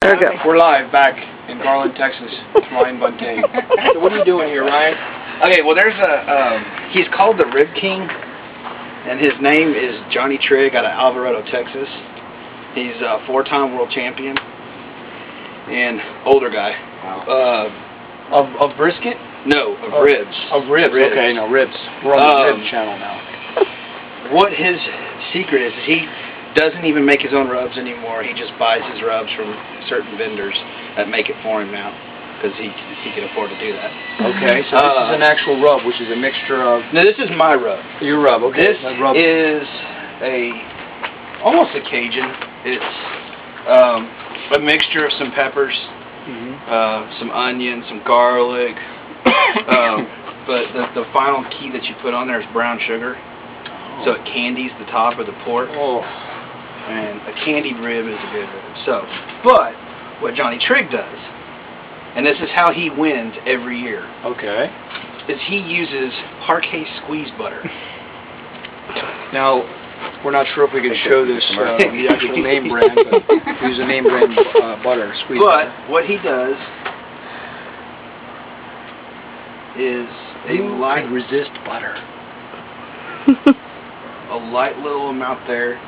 There we go. We're live back in Garland, Texas. It's Ryan Buntain. So what are you doing here, Ryan? Okay, well there's he's called the Rib King, and his name is Johnny Trigg out of Alvarado, Texas. He's a 4-time world champion and older guy. Wow. Of brisket? No, of ribs. Of ribs. Okay, no, ribs. We're on the rib channel now. What his secret is he doesn't even make his own rubs anymore. He just buys his rubs from certain vendors that make it for him now, because he can afford to do that. Okay, so this is an actual rub, which is a mixture of... No, this is my rub. Your rub, okay. This is almost a Cajun. It's a mixture of some peppers, some onion, some garlic, but the final key that you put on there is brown sugar, so it candies the top of the pork. Oh. And a candied rib is a good rib. So, but what Johnny Trigg does, and this is how he wins every year, okay, is he uses Parquet squeeze butter. Now, we're not sure if we can show this the actual name brand, but use a name brand butter, squeeze butter. But what he does is light resist butter. A light little amount there.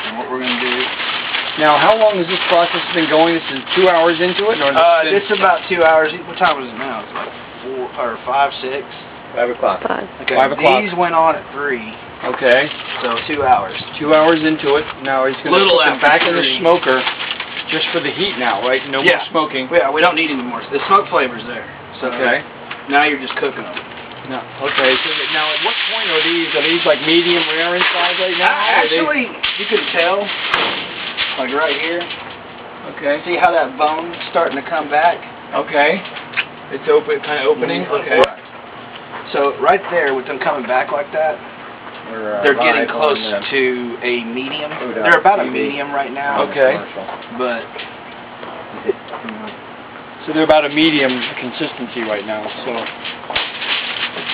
And what we're going to do... Now, how long has this process been going? This is 2 hours into it? Or this is about 2 hours. What time is it now? It's like 4 or 5, 6? 5 o'clock. 5. Okay. 5 o'clock. These went on at 3. Okay. So 2 hours. 2 hours into it. Now he's going to put them back in the 3. smoker just for the heat now, right? No more smoking. Yeah, we don't need any more. The smoke flavor's there. So okay. Now you're just cooking them. No. Okay. So now, at what point are these like medium rare inside right now? Actually, you can tell, like right here. Okay. See how that bone's starting to come back? Okay. It's open, kind of opening. Okay. So right there, with them coming back like that, they're getting close to a medium. They're about a medium right now. Okay. But so they're about a medium consistency right now. So.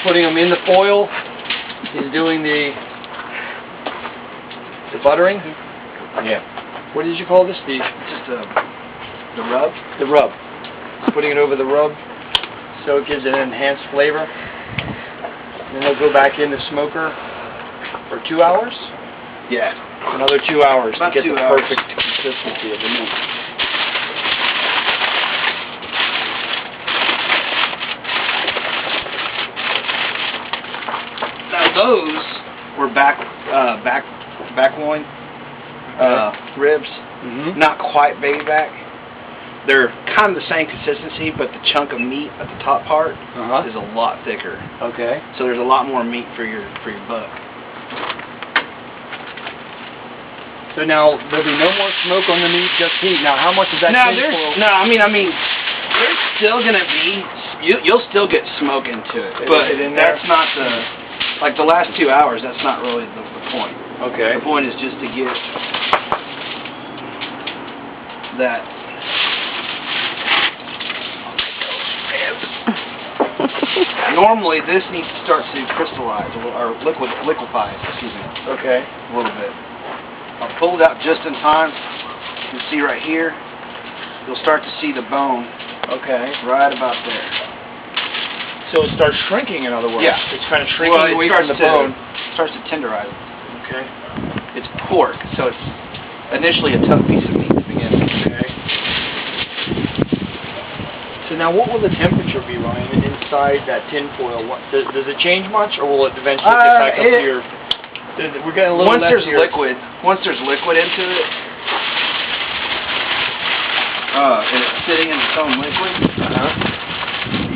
Putting them in the foil. He's doing the buttering. Yeah. What did you call this? The rub. The rub. Putting it over the rub, so it gives it an enhanced flavor. Then they'll go back in the smoker for 2 hours. Yeah. Another 2 hours About to get 2 the hours. perfect consistency of the meat. Those were back loin ribs, not quite baby back. They're kind of the same consistency, but the chunk of meat at the top part is a lot thicker. Okay. So there's a lot more meat for your buck. So now there'll be no more smoke on the meat, just heat. Now, how much is that? I mean, there's still gonna be you'll still get smoke into it, but that's not the. Like the last 2 hours, that's not really the point. Okay. The point is just to get that. Normally, this needs to start to crystallize or liquefy. Excuse me. Okay. A little bit. I'll pull it out just in time. You can see right here. You'll start to see the bone. Okay. Right about there. So it starts shrinking, in other words. Yeah. It's kind of shrinking away from the bone. It starts to tenderize. Okay. It's pork, so it's initially a tough piece of meat to begin with. Okay. So now what will the temperature be, Ryan, inside that tin foil? Does it change much, or will it eventually get back up to your... We're getting a little once less there's liquid into it, and it's sitting in its own liquid,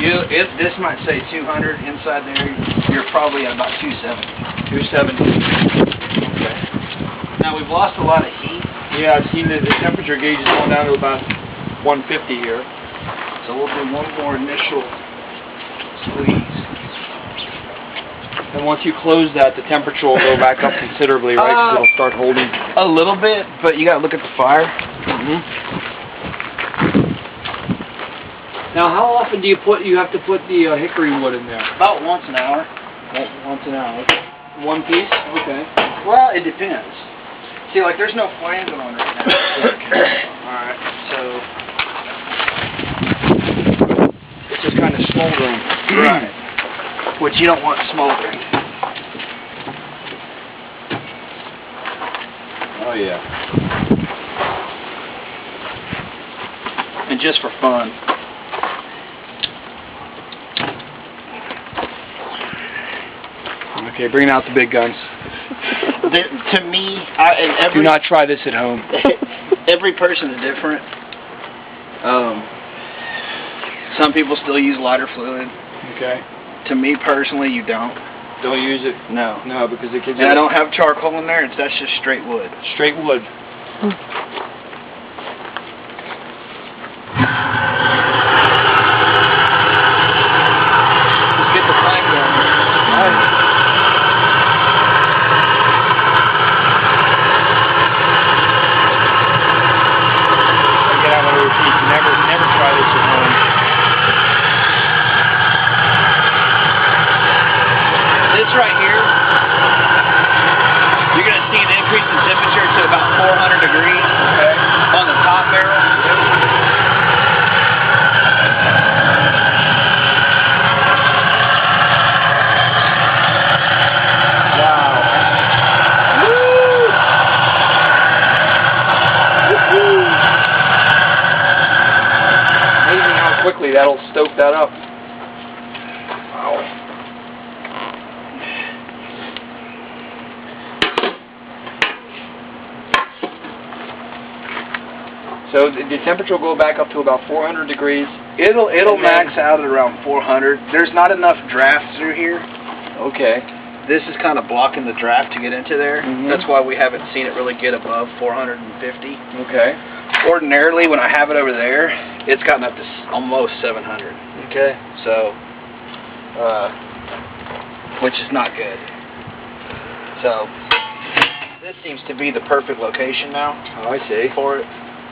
if this might say 200 inside there, you're probably at about 270. 270. Okay. Now we've lost a lot of heat. Yeah, I've seen the temperature gauge is going down to about 150 here. So we'll do one more initial squeeze. And once you close that, the temperature will go back up considerably, right? Because it'll start holding. A little bit, but you got to look at the fire. Now, how often do you have to put the hickory wood in there? About once an hour. Once an hour. Okay. One piece? Okay. Well, it depends. See, like, there's no flames on right now. Alright. room. Right. Which you don't want smoking. Oh yeah. And just for fun. Okay, bring out the big guns. To me, and Do not try this at home. every person is different. Some people still use lighter fluid. Okay. To me personally, you don't. Don't use it. No. No, because it gives you. And I don't have charcoal in there. That's just straight wood. Straight wood. Let's get the flame going. All right. Again, I want to repeat: never try this at home. This right here, you're going to see an increase in temperature to about 400 degrees. Okay. On the top barrel. Wow. Woo! Woo-hoo. Amazing how quickly that'll stoke that up. Wow. So the temperature will go back up to about 400 degrees. It'll max out at around 400. There's not enough draft through here. Okay. This is kind of blocking the draft to get into there. Mhm. That's why we haven't seen it really get above 450. Okay. Ordinarily, when I have it over there, it's gotten up to almost 700. Okay. So, which is not good. So, this seems to be the perfect location now Oh, I see. for it.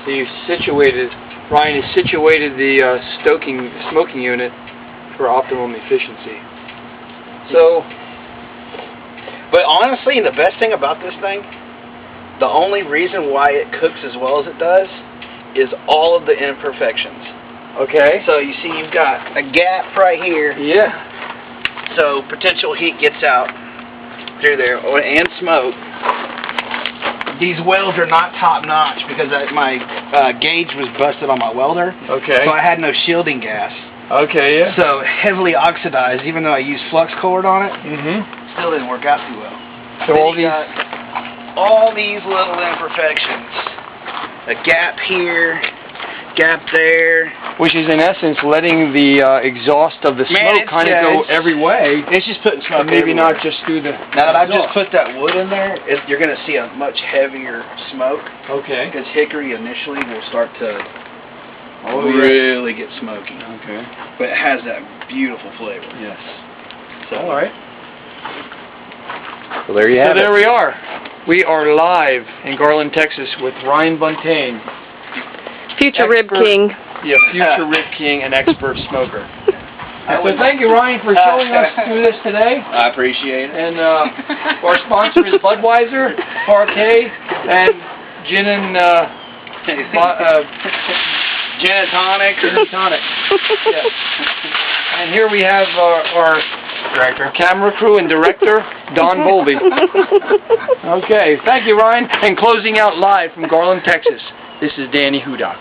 So you've situated, Ryan has situated the smoking unit for optimum efficiency. So, but honestly, the best thing about this thing, the only reason why it cooks as well as it does, is all of the imperfections. Okay. So you see you've got a gap right here, Yeah. so potential heat gets out through there, and smoke. These welds are not top notch because my gauge was busted on my welder, Okay. so I had no shielding gas. Okay, yeah. So heavily oxidized, even though I used flux cord on it, Mm-hmm. still didn't work out too well. So Then all you these... got all these little imperfections. A gap here, gap there. Which is in essence letting the exhaust of the smoke it's- kind of yeah, go it's- every way, It's just putting smoke but maybe everywhere. not just through the... Now that I've just exhaust. put that wood in there, you're going to see a much heavier smoke, Okay. because hickory initially will start to Oh, yeah. really get smoky. Okay. But it has that beautiful flavor. Yes. So, All right. Well, there you So have there it. we are. We are live in Garland, Texas with Ryan Buntain, Future Rib Expert. King. the future Rib King and expert smoker. I So would- thank you, Ryan, for showing us through this today. I appreciate it. And our sponsor is Budweiser, Parquet, and Gin and Gin and tonic. Gin and Tonic. Yes. And here we have our Director. camera crew and director, Don Bolby. Okay, thank you, Ryan. And closing out live from Garland, Texas, this is Danny Hudock.